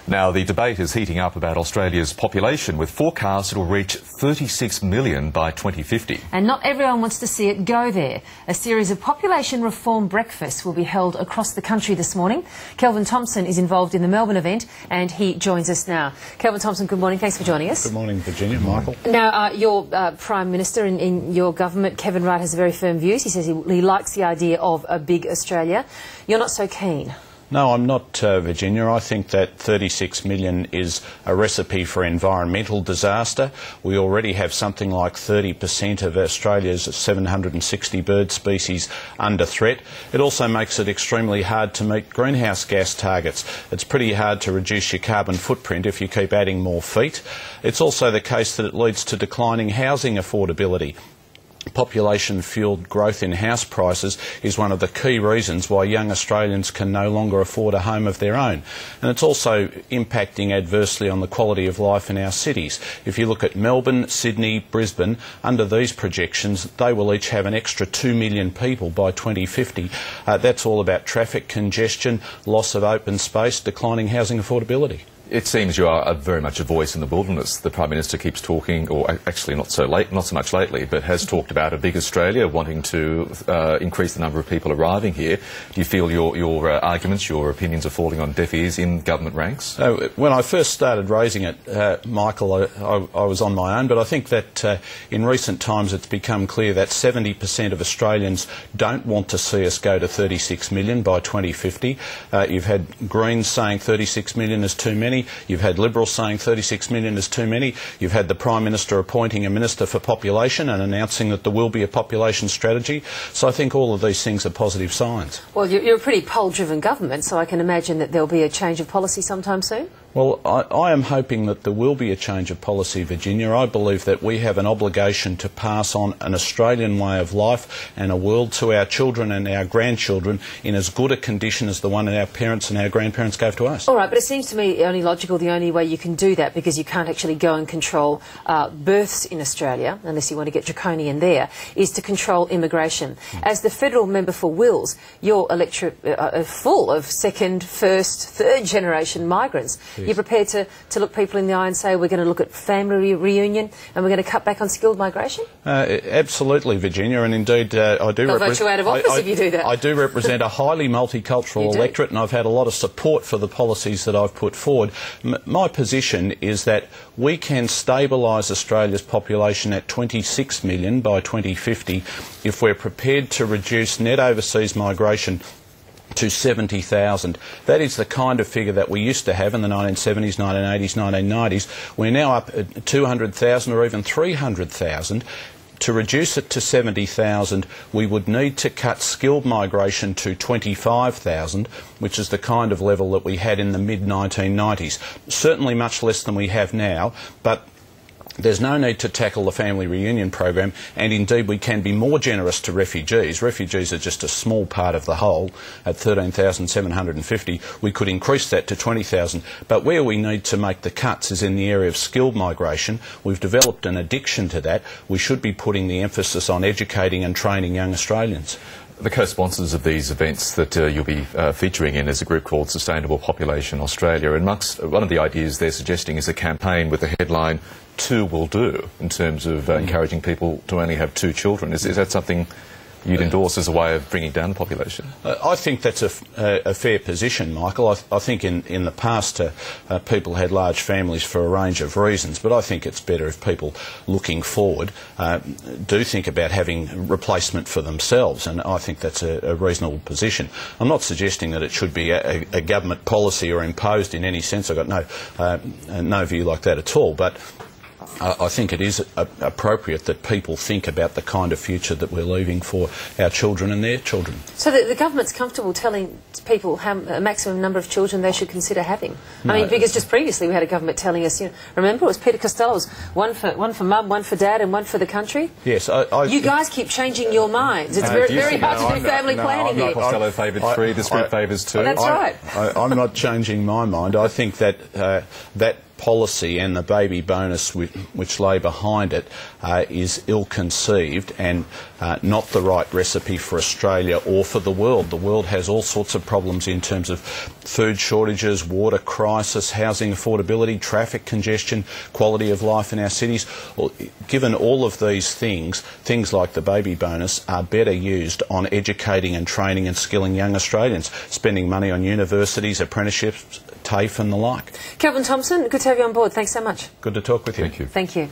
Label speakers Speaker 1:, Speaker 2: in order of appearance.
Speaker 1: Now, the debate is heating up about Australia's population, with forecasts it will reach 36 million by 2050.
Speaker 2: And not everyone wants to see it go there. A series of population reform breakfasts will be held across the country this morning. Kelvin Thomson is involved in the Melbourne event and he joins us now. Kelvin Thomson, good morning. Thanks for joining us.
Speaker 3: Good morning, Virginia. Michael.
Speaker 2: Now, your Prime Minister in your government, Kevin Rudd, has very firm views. He says he likes the idea of a big Australia. You're not so keen.
Speaker 3: No, I'm not, Virginia. I think that 36 million is a recipe for environmental disaster. We already have something like 30% of Australia's 760 bird species under threat. It also makes it extremely hard to meet greenhouse gas targets. It's pretty hard to reduce your carbon footprint if you keep adding more feet. It's also the case that it leads to declining housing affordability. Population-fuelled growth in house prices is one of the key reasons why young Australians can no longer afford a home of their own. And it's also impacting adversely on the quality of life in our cities. If you look at Melbourne, Sydney, Brisbane, under these projections, they will each have an extra 2 million people by 2050. That's all about traffic congestion, loss of open space, declining housing affordability.
Speaker 1: It seems you are very much a voice in the wilderness. The Prime Minister keeps talking, or actually not so much lately, but has talked about a big Australia, wanting to increase the number of people arriving here. Do you feel your arguments, your opinions are falling on deaf ears in government ranks?
Speaker 3: When I first started raising it, Michael, I was on my own, but I think that in recent times it's become clear that 70% of Australians don't want to see us go to 36 million by 2050. You've had Greens saying 36 million is too many. You've had Liberals saying 36 million is too many. You've had the Prime Minister appointing a Minister for Population and announcing that there will be a population strategy. So I think all of these things are positive signs.
Speaker 2: Well, you're a pretty poll-driven government, so I can imagine that there'll be a change of policy sometime soon?
Speaker 3: Well, I am hoping that there will be a change of policy, Virginia. I believe that we have an obligation to pass on an Australian way of life and a world to our children and our grandchildren in as good a condition as the one that our parents and our grandparents gave to us.
Speaker 2: All right, but it seems to me only logical, the only way you can do that, because you can't actually go and control births in Australia, unless you want to get draconian there, is to control immigration. As the federal member for Wills, your electorate are full of second, first, third generation migrants. Yes. You're prepared to look people in the eye and say we're going to look at family reunion and we're going to cut back on skilled migration?
Speaker 3: Absolutely, Virginia, and indeed I do
Speaker 2: They'll vote you out of office if you do that.
Speaker 3: I do represent a highly multicultural electorate, and I've had a lot of support for the policies that I've put forward. My position is that we can stabilise Australia's population at 26 million by 2050 if we're prepared to reduce net overseas migration to 70,000. That is the kind of figure that we used to have in the 1970s, 1980s, 1990s. We're now up at 200,000 or even 300,000. To reduce it to 70,000, we would need to cut skilled migration to 25,000, which is the kind of level that we had in the mid-1990s. Certainly much less than we have now, but there's no need to tackle the family reunion program, and indeed we can be more generous to refugees. Refugees are just a small part of the whole at 13,750. We could increase that to 20,000. But where we need to make the cuts is in the area of skilled migration. We've developed an addiction to that. We should be putting the emphasis on educating and training young Australians.
Speaker 1: The co-sponsors of these events that you'll be featuring in is a group called Sustainable Population Australia, and amongst one of the ideas they're suggesting is a campaign with the headline "Two will do," in terms of encouraging people to only have 2 children. Is that something you'd endorse as a way of bringing down the population?
Speaker 3: I think that's a fair position, Michael. I think in the past people had large families for a range of reasons, but I think it's better if people looking forward do think about having replacement for themselves, and I think that's a reasonable position. I'm not suggesting that it should be a government policy or imposed in any sense. I've got no view like that at all, but I think it is appropriate that people think about the kind of future that we're leaving for our children and their children.
Speaker 2: So the government's comfortable telling people how a maximum number of children they should consider having? No. I mean, because just previously we had a government telling us, remember it was Peter Costello's, one for mum, one for dad and one for the country?
Speaker 3: Yes.
Speaker 2: You guys keep changing your minds. It's very hard to do family planning here.
Speaker 1: Costello favoured 3, this group favours 2.
Speaker 2: That's right.
Speaker 3: I'm not changing my mind. I think that that policy and the baby bonus which lay behind it is ill-conceived and not the right recipe for Australia or for the world. The world has all sorts of problems in terms of food shortages, water crisis, housing affordability, traffic congestion, quality of life in our cities. Well, given all of these things, things like the baby bonus are better used on educating and training and skilling young Australians, spending money on universities, apprenticeships, TAFE and the like.
Speaker 2: Kelvin Thomson, good to have you on board. Thanks so much.
Speaker 3: Good to talk with you.
Speaker 1: Thank you.
Speaker 2: Thank you.